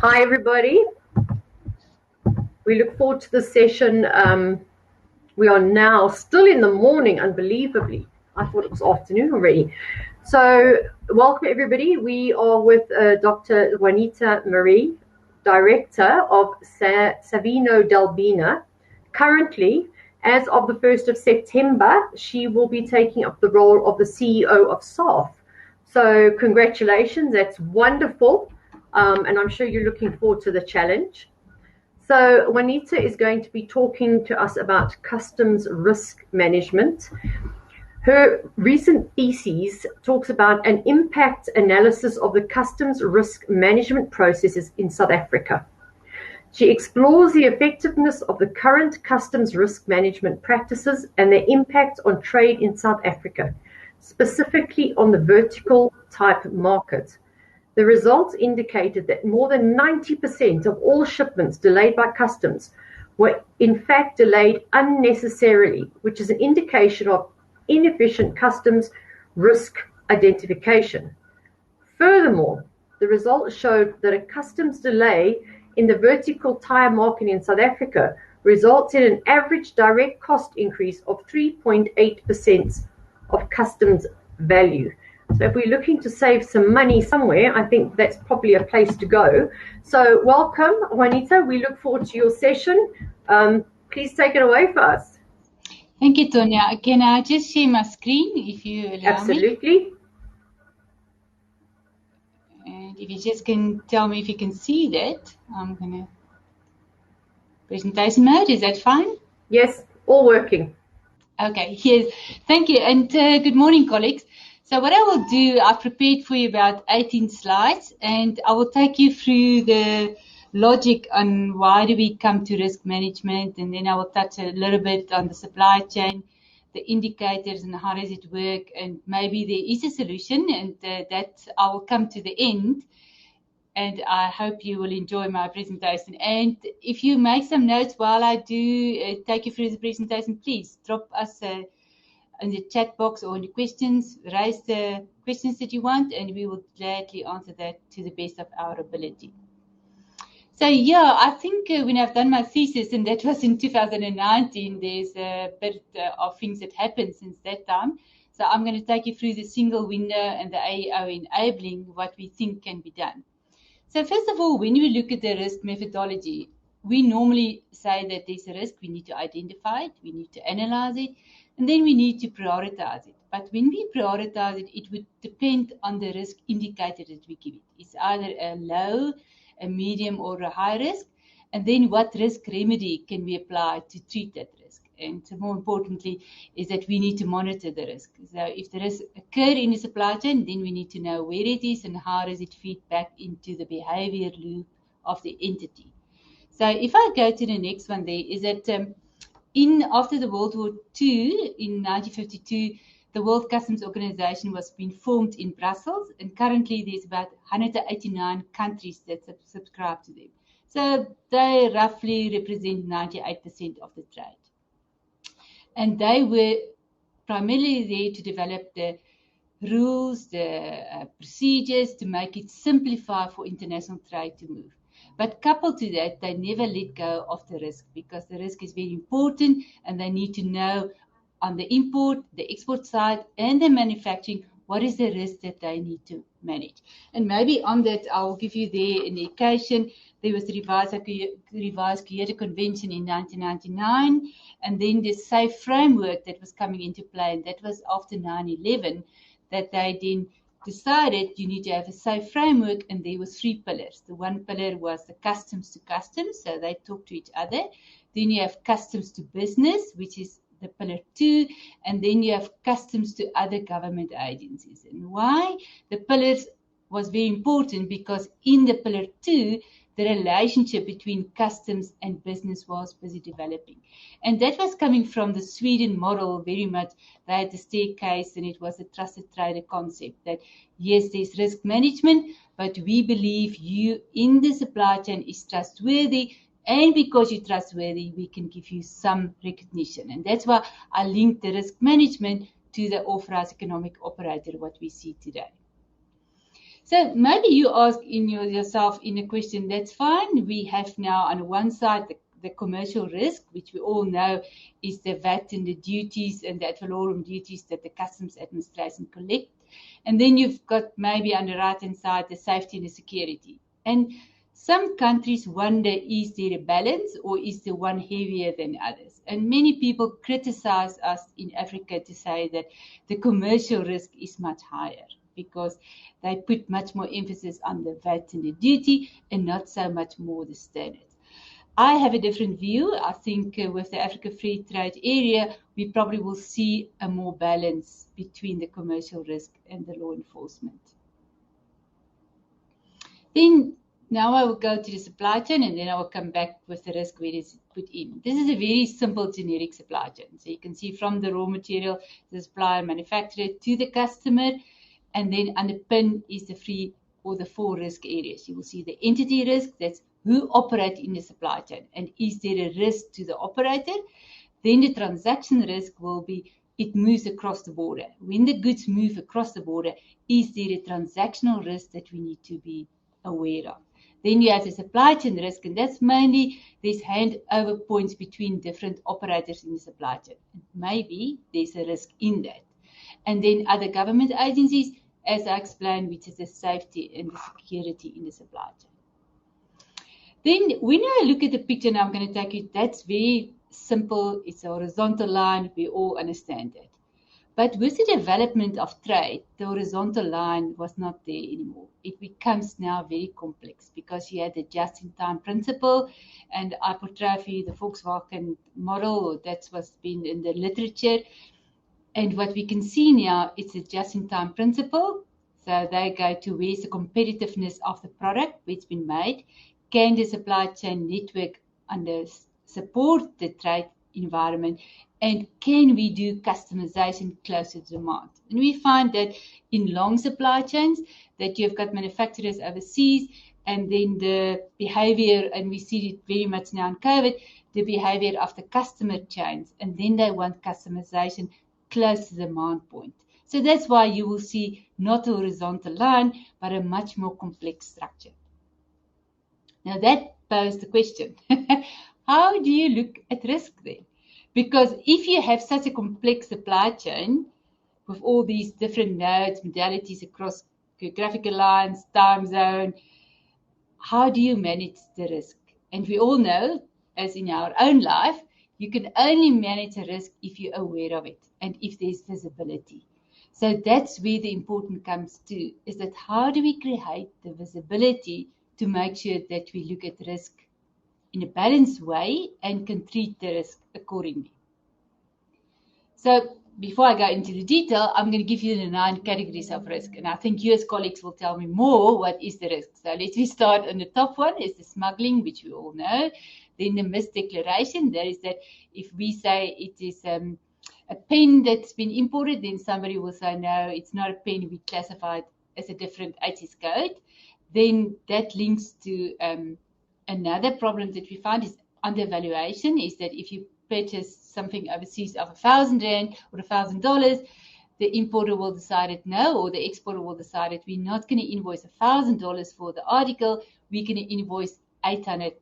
Hi, everybody. We look forward to the session. We are now still in the morning, unbelievably. I thought it was afternoon already. So, welcome, everybody. We are with Dr. JUANITA Maree, Director of Savino del Bene. Currently, as of the 1st of September, she will be taking up the role of the CEO of SAF. So, congratulations. That's wonderful. And I'm sure you're looking forward to the challenge. So JUANITA is going to be talking to us about customs risk management. Her recent thesis talks about an impact analysis of the customs risk management processes in South Africa. She explores the effectiveness of the current customs risk management practices and their impact on trade in South Africa, specifically on the vertical type market. The results indicated that more than 90% of all shipments delayed by customs were in fact delayed unnecessarily, which is an indication of inefficient customs risk identification. Furthermore, the results showed that a customs delay in the vertical tyre market in South Africa results in an average direct cost increase of 3.8% of customs value. So if we're looking to save some money somewhere, I think that's probably a place to go. So welcome, JUANITA. We look forward to your session. Please take it away for us. Thank you, Tonya. Can I just share my screen, if you allow me? Absolutely. And if you just can tell me if you can see that, I'm going to... Presentation mode, is that fine? Yes, all working. Okay, yes. Thank you. And good morning, colleagues. So what I will do, I've prepared for you about 18 slides, and I will take you through the logic on why do we come to risk management, and then I will touch a little bit on the supply chain, the indicators and how does it work, and maybe there is a solution, and that I will come to the end, and I hope you will enjoy my presentation. And if you make some notes while I do take you through the presentation, please drop us in the chat box or in the questions, raise the questions that you want, and we will gladly answer that to the best of our ability. So yeah, I think when I've done my thesis, and that was in 2019, there's a bit of things that happened since that time. So I'm going to take you through the single window and the AEO enabling what we think can be done. So first of all, when we look at the risk methodology, we normally say that there's a risk, we need to identify it, we need to analyze it, and then we need to prioritize it. But when we prioritize it, it would depend on the risk indicator that we give it. It's either a low, a medium, or a high risk. And then what risk remedy can we apply to treat that risk? And more importantly, is that we need to monitor the risk. So if the risk occurs in the supply chain, then we need to know where it is and how does it feed back into the behavior loop of the entity. So if I go to the next one there, is that after the World War II, in 1952, the World Customs Organization was being formed in Brussels, and currently there's about 189 countries that subscribe to them. So they roughly represent 98% of the trade. And they were primarily there to develop the rules, the procedures to make it simplify for international trade to move. But coupled to that, they never let go of the risk, because the risk is very important, and they need to know on the import, the export side, and the manufacturing, what is the risk that they need to manage. And maybe on that, I will give you the indication. There was the revised Kyoto Convention in 1999, and then the SAFE framework that was coming into play, and that was after 9/11, that they then decided you need to have a SAFE framework, and there were 3 pillars. The one pillar was the customs to customs, so they talk to each other. Then you have customs to business, which is the pillar 2, and then you have customs to other government agencies. And why the pillars was very important, because in the pillar 2, the relationship between customs and business was busy developing. And that was coming from the Sweden model very much. They had the staircase, and it was a trusted trader concept that, yes, there's risk management, but we believe you in the supply chain is trustworthy, and because you're trustworthy, we can give you some recognition. And that's why I linked the risk management to the authorized economic operator, what we see today. So maybe you ask yourself in a question, that's fine. We have now on one side the commercial risk, which we all know is the VAT and the duties and the ad valorem duties that the customs administration collect. And then you've got maybe on the right-hand side the safety and the security. And some countries wonder, is there a balance or is the one heavier than others? And many people criticize us in Africa to say that the commercial risk is much higher, because they put much more emphasis on the VAT and the duty and not so much more the standards. I have a different view. I think with the Africa Free Trade Area, we probably will see a more balance between the commercial risk and the law enforcement. Then now I will go to the supply chain, and then I will come back with the risk where it is put in. This is a very simple generic supply chain. So you can see from the raw material, the supplier, manufacturer to the customer, and then underpin is the three or the four risk areas. You will see the entity risk, that's who operate in the supply chain, and is there a risk to the operator? Then the transaction risk will be, it moves across the border. When the goods move across the border, is there a transactional risk that we need to be aware of? Then you have the supply chain risk, and that's mainly there's handover points between different operators in the supply chain. Maybe there's a risk in that. And then other government agencies, as I explained, which is the safety and the security in the supply chain. Then when I look at the picture now, I'm going to take you, that's very simple. It's a horizontal line. We all understand that. But with the development of trade, the horizontal line was not there anymore. It becomes now very complex because you had the just-in-time principle, and I portray for you the Volkswagen model. That's what's been in the literature. And what we can see now, it's a just-in-time principle. So they go to where's the competitiveness of the product which has been made. Can the supply chain network support the trade environment? And can we do customization closer to demand? And we find that in long supply chains, that you've got manufacturers overseas, and then the behavior, and we see it very much now in COVID, the behavior of the customer chains, and then they want customization close to the demand point. So that's why you will see not a horizontal line, but a much more complex structure. Now that poses the question, how do you look at risk then? Because if you have such a complex supply chain with all these different nodes, modalities across geographical lines, time zone, how do you manage the risk? And we all know, as in our own life, you can only manage a risk if you're aware of it and if there's visibility. So that's where the important comes to, is that how do we create the visibility to make sure that we look at risk in a balanced way and can treat the risk accordingly. So before I go into the detail, I'm going to give you the 9 categories of risk. And I think you as colleagues will tell me more what is the risk. So let me start on the top one, is the smuggling, which we all know. Then the misdeclaration, that is that if we say it is a pen that's been imported, then somebody will say, no, it's not a pen, we classify it as a different ITIS code. Then that links to another problem that we find is undervaluation, is that if you purchase something overseas of 1,000 Rand or $1,000, the importer will decide it no, or the exporter will decide it, we're not going to invoice $1,000 for the article, we're going to invoice $800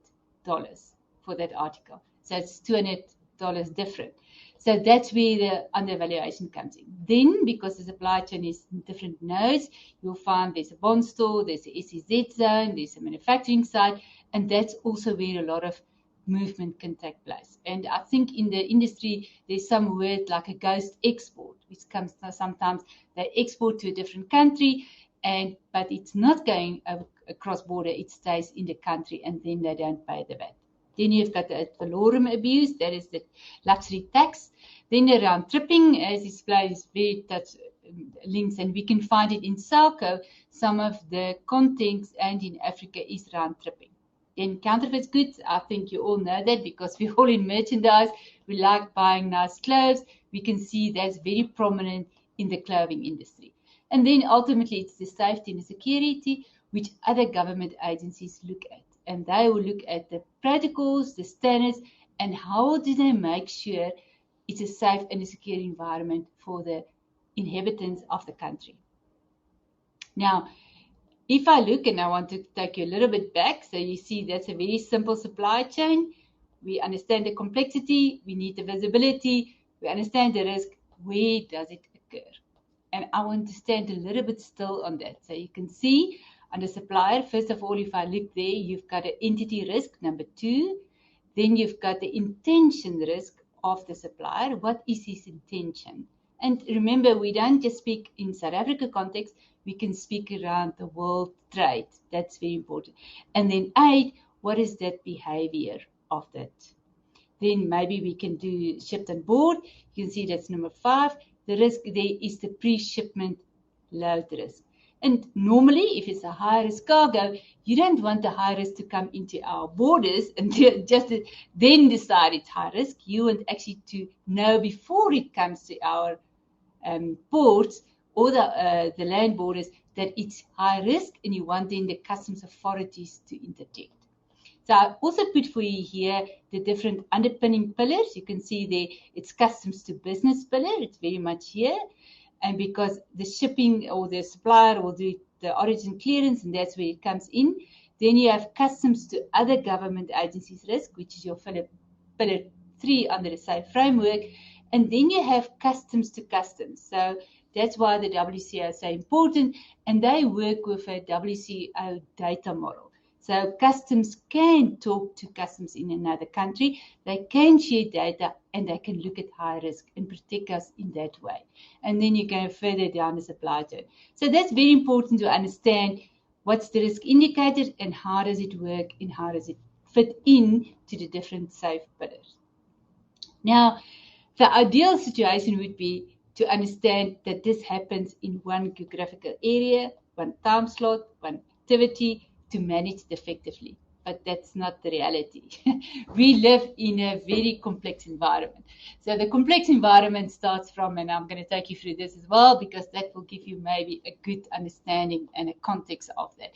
for that article. So it's $200 different. So that's where the undervaluation comes in. Then, because the supply chain is in different nodes, you'll find there's a bond store, there's a SEZ zone, there's a manufacturing site, and that's also where a lot of movement can take place. And I think in the industry, there's some word like a ghost export, which comes sometimes they export to a different country, but it's not going across border, it stays in the country, and then they don't pay the VAT. Then you've got the ad valorem abuse, that is the luxury tax. Then around tripping, as displayed, is very touch links, and we can find it in SALCO. Some of the contents and in Africa is around tripping. Then counterfeit goods, I think you all know that because we're all in merchandise. We like buying nice clothes. We can see that's very prominent in the clothing industry. And then ultimately it's the safety and the security, which other government agencies look at. And they will look at the protocols, the standards, and how do they make sure it's a safe and a secure environment for the inhabitants of the country. Now, if I look, and I want to take you a little bit back, so you see that's a very simple supply chain. We understand the complexity, we need the visibility, we understand the risk. Where does it occur? And I want to stand a little bit still on that. So you can see under supplier, first of all, if I look there, you've got an entity risk, number 2. Then you've got the intention risk of the supplier. What is his intention? And remember, we don't just speak in South Africa context, we can speak around the world trade. That's very important. And then 8, what is that behavior of that? Then maybe we can do shipped on board. You can see that's number 5. The risk there is the pre-shipment load risk. And normally, if it's a high-risk cargo, you don't want the high risk to come into our borders and just then decide it's high risk. You want actually to know before it comes to our ports or the land borders that it's high risk, and you want then the customs authorities to interdict. So I also put for you here the different underpinning pillars. You can see there it's customs to business pillar. It's very much here. And because the shipping or the supplier will do the origin clearance, and that's where it comes in. Then you have customs to other government agencies risk, which is your pillar 3 under the safe framework. And then you have customs to customs. So that's why the WCO is so important. And they work with a WCO data model. So customs can talk to customs in another country. They can share data and they can look at high risk and protect us in that way. And then you go further down the supply chain. So that's very important to understand what's the risk indicator and how does it work and how does it fit in to the different safe pillars. Now, the ideal situation would be to understand that this happens in one geographical area, one time slot, one activity, to manage it effectively. But that's not the reality. We live in a very complex environment. So the complex environment starts from, and I'm going to take you through this as well, because that will give you maybe a good understanding and a context of that.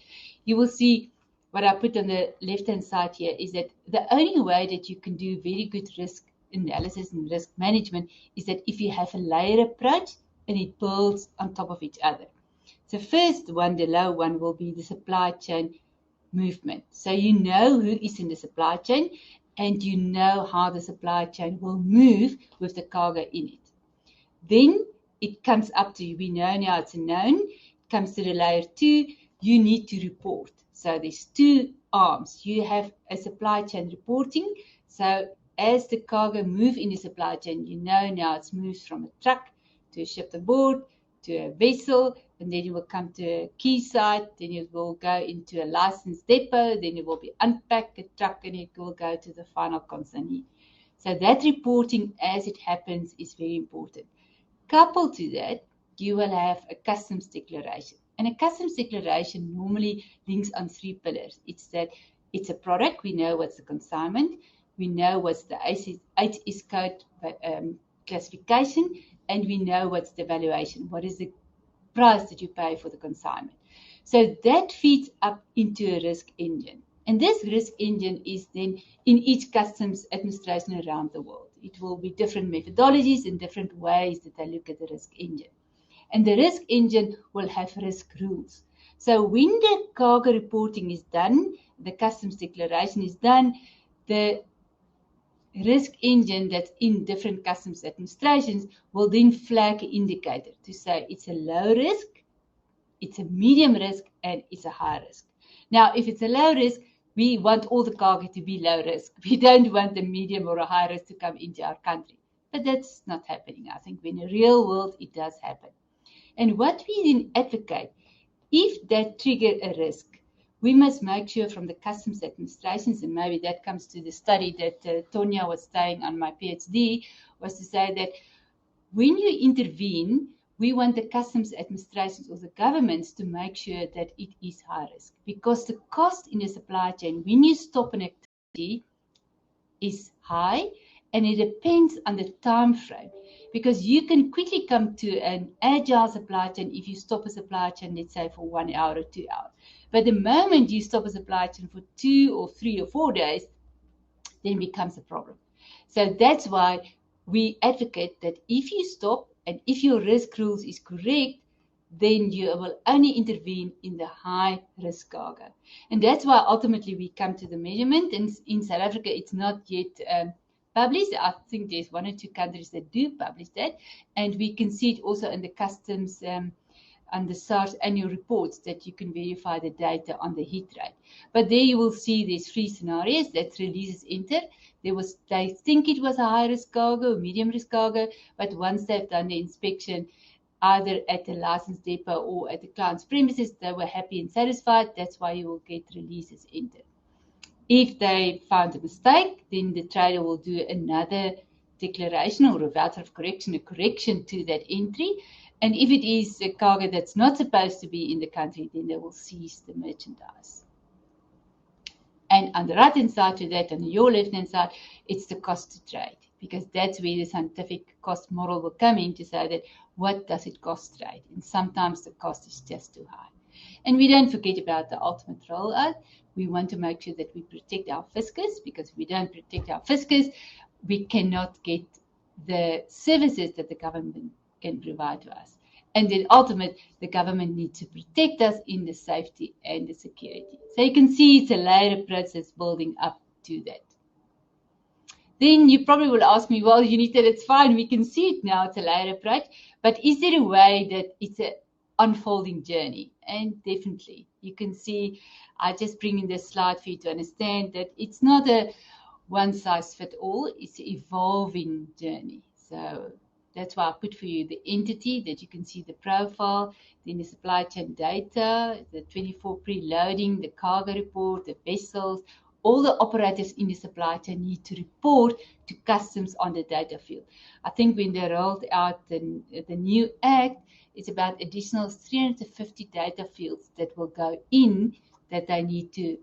You will see what I put on the left-hand side here is that the only way that you can do very good risk analysis and risk management is that if you have a layer approach and it builds on top of each other. So first one, the low one, will be the supply chain movement. So you know who is in the supply chain and you know how the supply chain will move with the cargo in it. Then it comes up to, we know now it's a known, it comes to the layer 2, you need to report. So there's 2 arms. You have a supply chain reporting. So as the cargo moves in the supply chain, you know now it's moved from a truck to a shipped aboard to a vessel, and then it will come to a quayside, then it will go into a licensed depot, then it will be unpacked, a truck, and it will go to the final consignee. So that reporting as it happens is very important. Coupled to that, you will have a customs declaration. And a customs declaration normally links on 3 pillars. It's that it's a product, we know what's the consignment, we know what's the HS code classification, and we know what's the valuation, what is the price that you pay for the consignment. So that feeds up into a risk engine. And this risk engine is then in each customs administration around the world. It will be different methodologies and different ways that they look at the risk engine. And the risk engine will have risk rules. So when the cargo reporting is done, the customs declaration is done, the risk engine that's in different customs administrations will then flag an indicator to say it's a low risk, it's a medium risk, and it's a high risk. Now, if it's a low risk, we want all the cargo to be low risk. We don't want a medium or a high risk to come into our country. But that's not happening. I think in the real world, it does happen. And what we then advocate, if that trigger a risk, we must make sure from the customs administrations, and maybe that comes to the study that Tonya was saying on my PhD, was to say that when you intervene, we want the customs administrations or the governments to make sure that it is high risk. Because the cost in the supply chain, when you stop an activity, is high, and it depends on the time frame. Because you can quickly come to an agile supply chain if you stop a supply chain, let's say, for 1 hour or 2 hours. But the moment you stop a supply chain for 2 or 3 or 4 days, then it becomes a problem. So that's why we advocate that if you stop and if your risk rules is correct, then you will only intervene in the high-risk cargo. And that's why ultimately we come to the measurement. And in South Africa, it's not yet published. I think there's 1 or 2 countries that do publish that. And we can see it also in the customs and the SARS annual reports that you can verify the data on the hit rate. But there you will see there's 3 scenarios. That's releases entered. They think it was a high-risk cargo, medium-risk cargo, but once they've done the inspection, either at the licensed depot or at the client's premises, they were happy and satisfied. That's why you will get releases entered. If they found a mistake, then the trader will do another declaration or a voucher of correction, a correction to that entry. And if it is a cargo that's not supposed to be in the country, then they will seize the merchandise. And on the right-hand side to that, on your left-hand side, it's the cost to trade, because that's where the scientific cost model will come in to say that what does it cost trade? And sometimes the cost is just too high. And we don't forget about the ultimate rollout. We want to make sure that we protect our fiscus, because if we don't protect our fiscus, we cannot get the services that the government can provide to us. And then ultimately, the government needs to protect us in the safety and the security. So you can see it's a layered process building up to that. Then you probably will ask me, well, JUANITA, that's fine. We can see it now. It's a layered approach. But is there a way that it's an unfolding journey? And definitely. You can see, I just bring in this slide for you to understand that it's not a one-size-fits-all. It's an evolving journey. So that's why I put for you the entity, that you can see the profile, then the supply chain data, the 24 preloading, the cargo report, the vessels. All the operators in the supply chain need to report to customs on the data field. I think when they rolled out the new act, it's about additional 350 data fields that will go in that they need to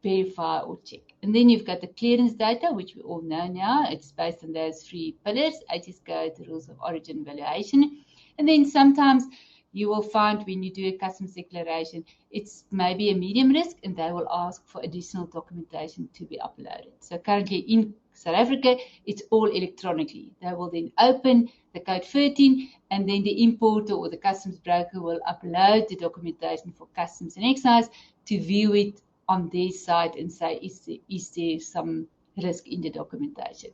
verify or check. And then you've got the clearance data, which we all know now. It's based on those 3 pillars: ATIS code, the rules of origin, valuation. And then sometimes you will find when you do a customs declaration, it's maybe a medium risk, and they will ask for additional documentation to be uploaded. So currently in South Africa, it's all electronically. They will then open the code 13, and then the importer or the customs broker will upload the documentation for customs and excise to view it on their side and say, is there some risk in the documentation?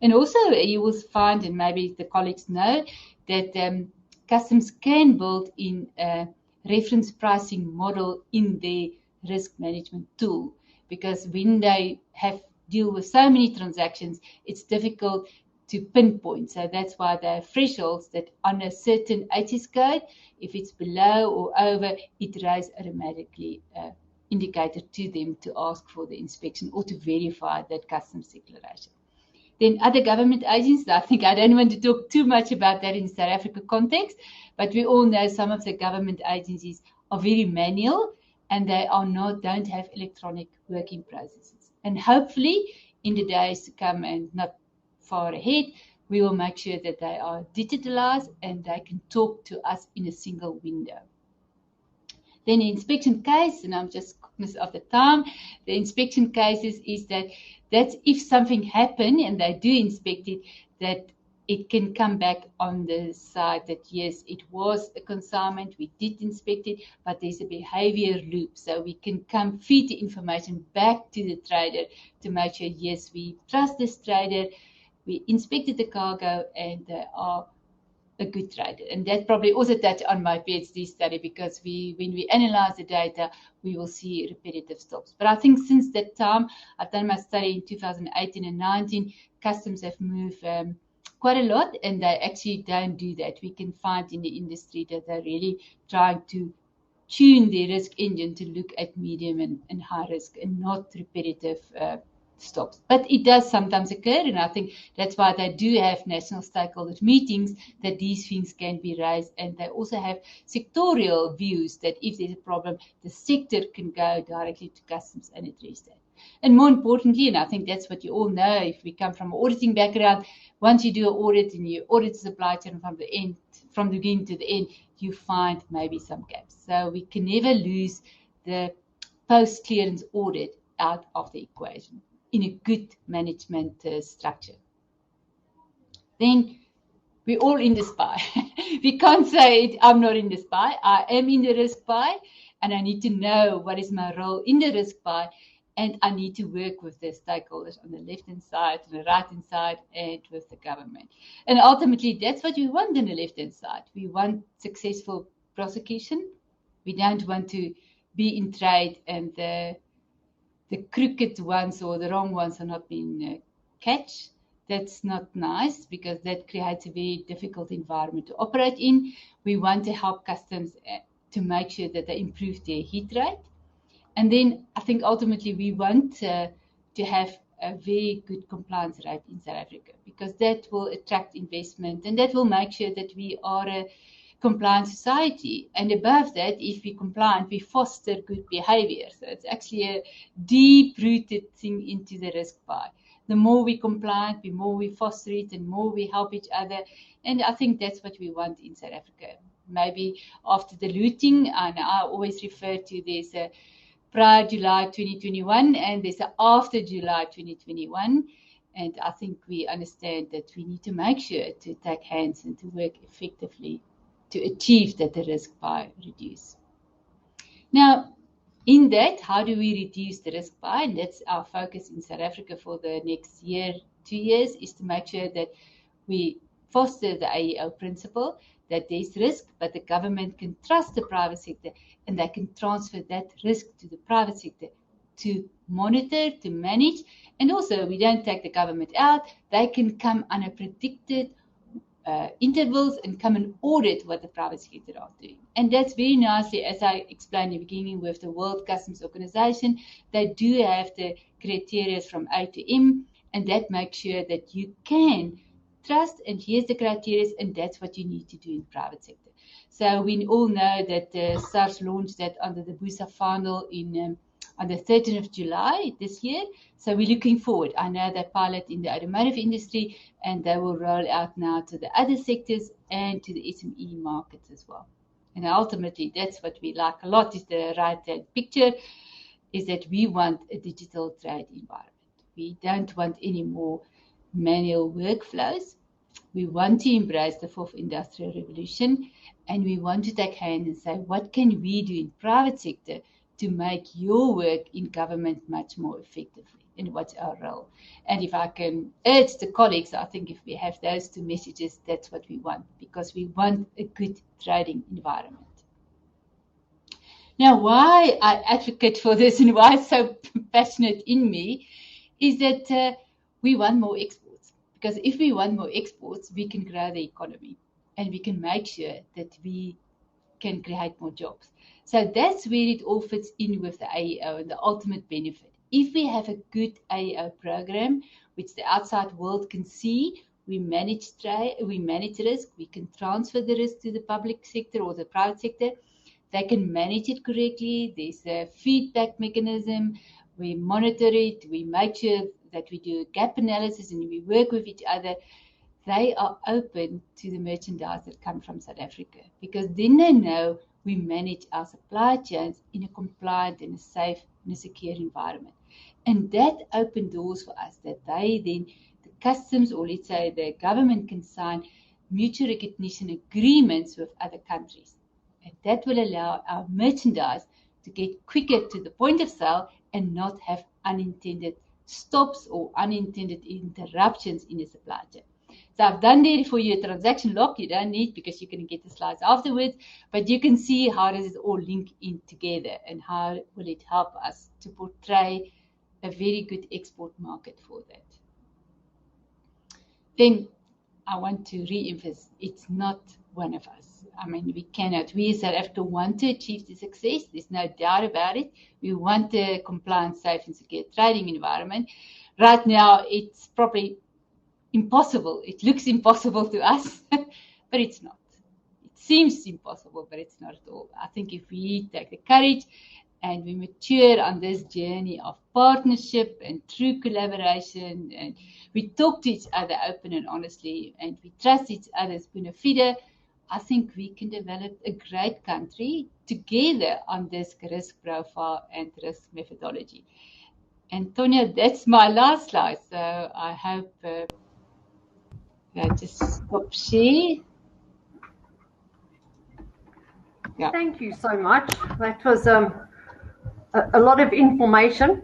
And also you will find, and maybe the colleagues know, that customs can build in a reference pricing model in their risk management tool, because when they deal with so many transactions, it's difficult to pinpoint. So that's why there are thresholds that on a certain ATIS code, if it's below or over, it raises automatically indicator to them to ask for the inspection or to verify that customs declaration. Then other government agencies, I think I don't want to talk too much about that in South Africa context, but we all know some of the government agencies are very manual, and they don't have electronic working processes. And hopefully in the days to come, and not far ahead, we will make sure that they are digitalized and they can talk to us in a single window. Then the inspection case, and I'm just cognizant of the time, the inspection cases is that's if something happened and they do inspect it, that it can come back on the side that, yes, it was a consignment, we did inspect it, but there's a behavior loop. So we can feed the information back to the trader to make sure, yes, we trust this trader, we inspected the cargo, and they are a good trader. And that probably also touch on my PhD study, because when we analyze the data, we will see repetitive stops. But I think since that time, I've done my study in 2018 and 19, customs have moved quite a lot, and they actually don't do that. We can find in the industry that they're really trying to tune their risk engine to look at medium and high risk and not repetitive stops. But it does sometimes occur, and I think that's why they do have national stakeholders meetings, that these things can be raised, and they also have sectorial views that if there's a problem, the sector can go directly to customs and address that. And more importantly, and I think that's what you all know, if we come from an auditing background, once you do an audit and you audit the supply chain from the beginning to the end, you find maybe some gaps. So we can never lose the post-clearance audit out of the equation in a good management structure. Then we're all in the SPI. We can't say I'm not in the SPI. I am in the risk pie, and I need to know what is my role in the risk pie, and I need to work with the stakeholders on the left-hand side, on the right-hand side, and with the government. And ultimately, that's what we want on the left-hand side. We want successful prosecution. We don't want to be in trade and the crooked ones or the wrong ones are not being catch. That's not nice, because that creates a very difficult environment to operate in. We want to help customs to make sure that they improve their hit rate. And then I think ultimately we want to have a very good compliance rate in South Africa, because that will attract investment and that will make sure that we are a compliant society. And above that, if we compliant, we foster good behavior. So it's actually a deep-rooted thing into the risk pie. The more we compliant, the more we foster it, and more we help each other. And I think that's what we want in South Africa. Maybe after the looting, and I always refer to there's a prior July 2021 and there's a after July 2021. And I think we understand that we need to make sure to take hands and to work effectively to achieve that the risk pie reduce. Now, in that, how do we reduce the risk pie? And that's our focus in South Africa for the next year, 2 years, is to make sure that we foster the AEO principle, that there's risk, but the government can trust the private sector and they can transfer that risk to the private sector to monitor, to manage. And also, we don't take the government out. They can come on a predicted intervals and come and audit what the private sector are doing. And that's very nicely, as I explained in the beginning with the World Customs Organization, they do have the criteria from A to M, and that makes sure that you can trust, and here's the criteria, and that's what you need to do in private sector. So we all know that SARS launched that under the BUSA funnel on the 13th of July this year. So we're looking forward. I know they pilot in the automotive industry, and they will roll out now to the other sectors and to the SME markets as well. And ultimately, that's what we like a lot, is the right-hand picture, is that we want a digital trade environment. We don't want any more manual workflows. We want to embrace the fourth industrial revolution, and we want to take hand and say, what can we do in private sector to make your work in government much more effectively, and what's our role? And if I can urge the colleagues, I think if we have those two messages, that's what we want, because we want a good trading environment. Now, why I advocate for this and why it's so passionate in me is that we want more exports. Because if we want more exports, we can grow the economy and we can make sure that we can create more jobs. So that's where it all fits in with the AEO and the ultimate benefit. If we have a good AEO program, which the outside world can see, we manage trade, we manage risk, we can transfer the risk to the public sector or the private sector. They can manage it correctly. There's a feedback mechanism. We monitor it. We make sure that we do a gap analysis and we work with each other. They are open to the merchandise that come from South Africa, because then they know we manage our supply chains in a compliant and a safe and a secure environment. And that opened doors for us, that they then, the customs, or let's say the government, can sign mutual recognition agreements with other countries. And that will allow our merchandise to get quicker to the point of sale and not have unintended stops or unintended interruptions in the supply chain. So I've done there for you a transaction log. You don't need, because you can get the slides afterwards, but you can see how does it all link in together and how will it help us to portray a very good export market for that. Then I want to re-emphasize, it's not one of us. I mean, we cannot. We as South Africa want to achieve the success. There's no doubt about it. We want a compliant, safe and secure trading environment. Right now, it's probably impossible. It looks impossible to us, but it's not. It seems impossible, but it's not at all. I think if we take the courage and we mature on this journey of partnership and true collaboration, and we talk to each other open and honestly, and we trust each other's bona fide, I think we can develop a great country together on this risk profile and risk methodology. And Tonya, that's my last slide. So I hope I just stop share. Yeah. Thank you so much. That was a lot of information.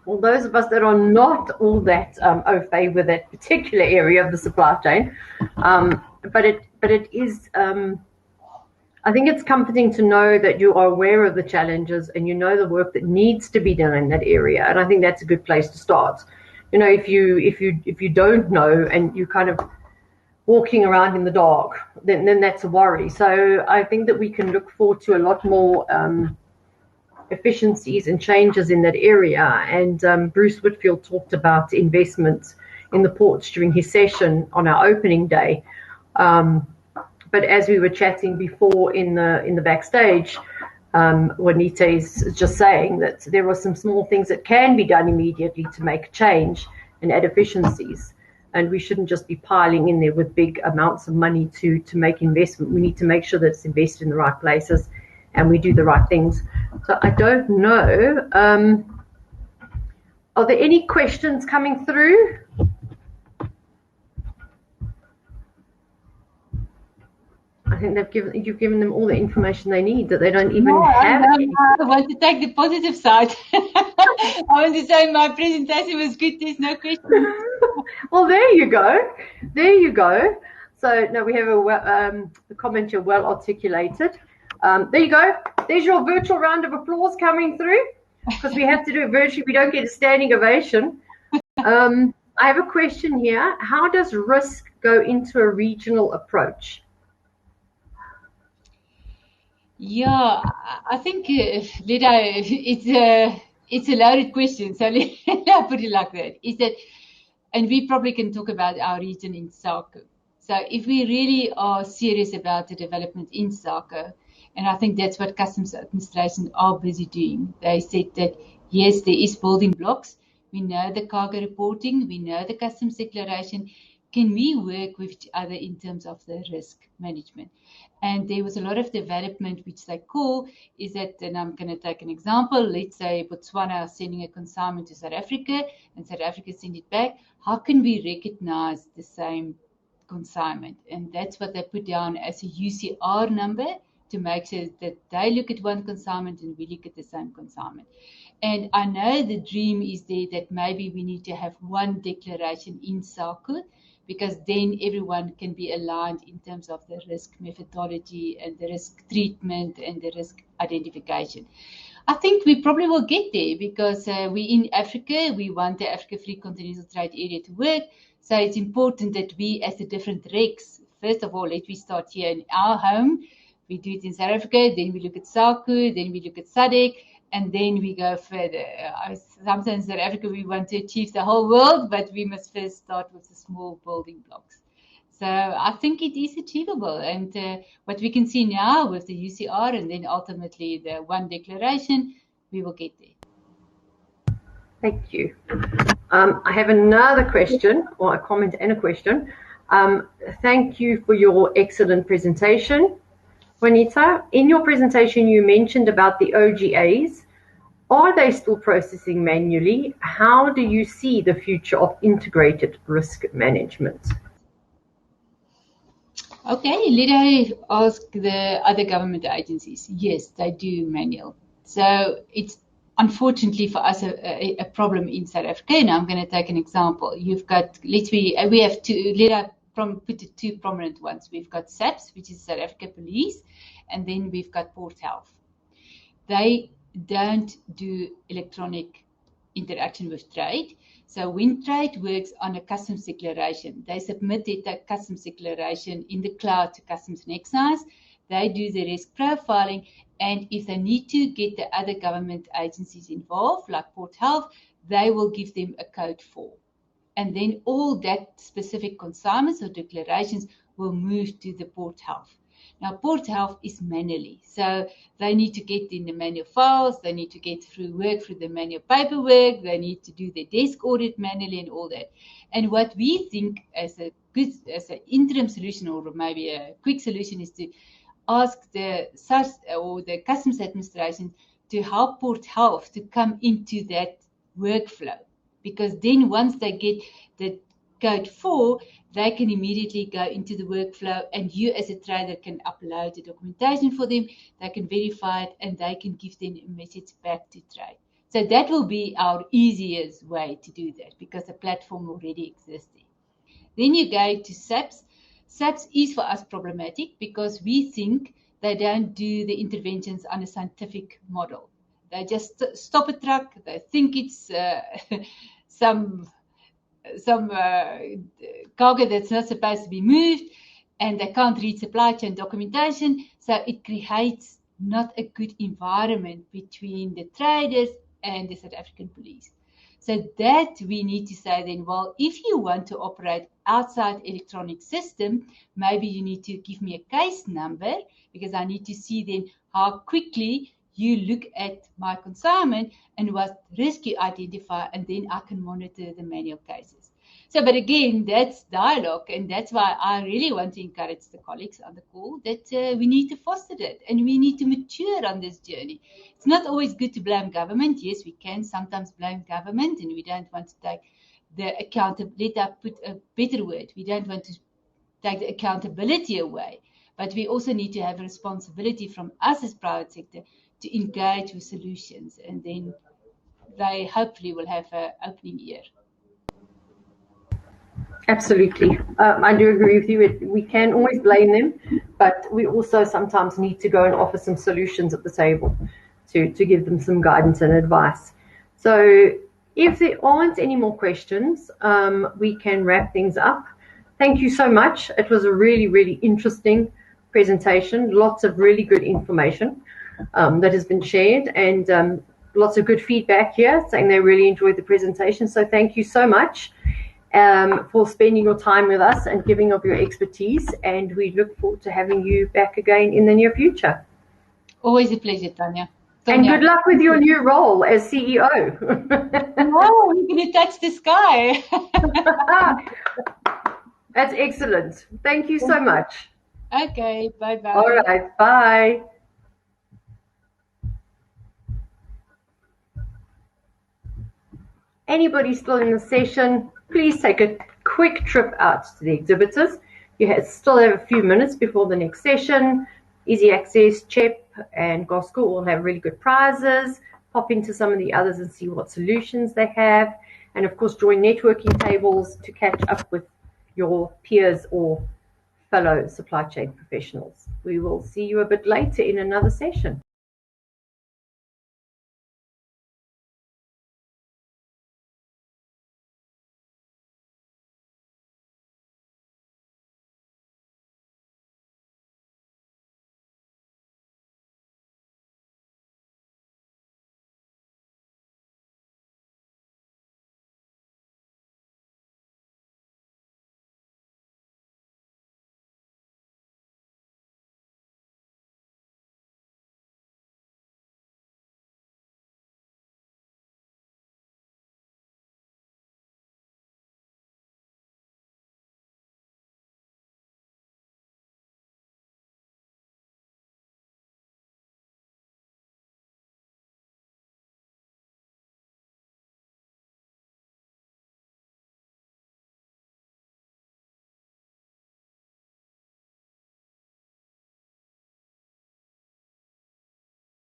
For those of us that are not all that au fait with that particular area of the supply chain, but it is. I think it's comforting to know that you are aware of the challenges and you know the work that needs to be done in that area. And I think that's a good place to start. You know, if you don't know and you kind of walking around in the dark, then that's a worry. So I think that we can look forward to a lot more efficiencies and changes in that area. And Bruce Whitfield talked about investments in the ports during his session on our opening day. But as we were chatting before in the backstage, JUANITA is just saying that there are some small things that can be done immediately to make change and add efficiencies. And we shouldn't just be piling in there with big amounts of money to make investment. We need to make sure that it's invested in the right places and we do the right things. So I don't know. Are there any questions coming through? I think you've given them all the information they need, that they don't even have. I want to take the positive side. I want to say my presentation was good. There's no question. Well, there you go. There you go. So now we have a comment here, well articulated. There you go. There's your virtual round of applause coming through, because we have to do it virtually. We don't get a standing ovation. I have a question here. How does risk go into a regional approach? Yeah, I think, Lida, it's a loaded question. So let me put it like that. Is that, and we probably can talk about our region in SACO. So if we really are serious about the development in SACO, and I think that's what Customs Administration are busy doing. They said that, yes, there is building blocks. We know the cargo reporting. We know the customs declaration. Can we work with each other in terms of the risk management? And there was a lot of development, which they call is that, and I'm going to take an example. Let's say Botswana is sending a consignment to South Africa and South Africa send it back. How can we recognize the same consignment? And that's what they put down as a UCR number to make sure that they look at one consignment and we look at the same consignment. And I know the dream is there that maybe we need to have one declaration in SACO, because then everyone can be aligned in terms of the risk methodology and the risk treatment and the risk identification. I think we probably will get there, because we in Africa, we want the Africa Free Continental Trade Area to work. So it's important that we, as the different regs, first of all, let me start here in our home. We do it in South Africa, then we look at SACO, then we look at SADC, and then we go further. Sometimes in South Africa, we want to achieve the whole world, but we must first start with the small building blocks. So I think it is achievable. And what we can see now with the UCR and then ultimately the one declaration, we will get there. Thank you. I have another question, or a comment and a question. Thank you for your excellent presentation, JUANITA. In your presentation, you mentioned about the OGAs. Are they still processing manually? How do you see the future of integrated risk management? Okay, let I ask the other government agencies. Yes, they do manual. So it's unfortunately for us a problem in South Africa. And I'm going to take an example. You've got, we have two, put the two prominent ones. We've got SAPS, which is South Africa Police, and then we've got Port Health. They don't do electronic interaction with trade. So when trade works on a customs declaration, they submit their customs declaration in the cloud to Customs and Excise. They do the risk profiling, and if they need to get the other government agencies involved, like Port Health, they will give them a code 4. And then all that specific consignments or declarations will move to the Port Health. Now, Port Health is manually, so they need to get in the manual files, they need to get through the manual paperwork, they need to do the desk audit manually and all that. And what we think as an interim solution, or maybe a quick solution, is to ask the Customs Administration to help Port Health to come into that workflow. Because then once they get the code 4, they can immediately go into the workflow, and you as a trader can upload the documentation for them, they can verify it, and they can give them a message back to trade. So that will be our easiest way to do that, because the platform already exists there. Then you go to SAPS. SAPS is for us problematic because we think they don't do the interventions on a scientific model. They just stop a truck, they think it's some cargo that's not supposed to be moved, and they can't read supply chain documentation. So it creates not a good environment between the traders and the South African police. So that we need to say then, well, if you want to operate outside electronic system, maybe you need to give me a case number, because I need to see then how quickly you look at my consignment and what risk you identify, and then I can monitor the manual cases. So, but again, that's dialogue, and that's why I really want to encourage the colleagues on the call that we need to foster that, and we need to mature on this journey. It's not always good to blame government. Yes, we can sometimes blame government, and we don't want to take the accountability. Let us put a better word. We don't want to take the accountability away, but we also need to have a responsibility from us as private sector to engage with solutions, and then they hopefully will have an opening ear. Absolutely. I do agree with you. We can always blame them, but we also sometimes need to go and offer some solutions at the table to give them some guidance and advice. So if there aren't any more questions, we can wrap things up. Thank you so much. It was a really, really interesting presentation. Lots of really good information that has been shared, and lots of good feedback here saying they really enjoyed the presentation. So thank you so much for spending your time with us and giving of your expertise, and we look forward to having you back again in the near future. Always a pleasure, Tanya. And good luck with your new role as CEO. Oh, we're going to touch the sky. That's excellent. Thank you so much. Okay, bye-bye. All right, bye. Anybody still in the session, please take a quick trip out to the exhibitors. You still have a few minutes before the next session. Easy Access, CHEP, and Gospel will have really good prizes. Pop into some of the others and see what solutions they have. And of course, join networking tables to catch up with your peers or fellow supply chain professionals. We will see you a bit later in another session.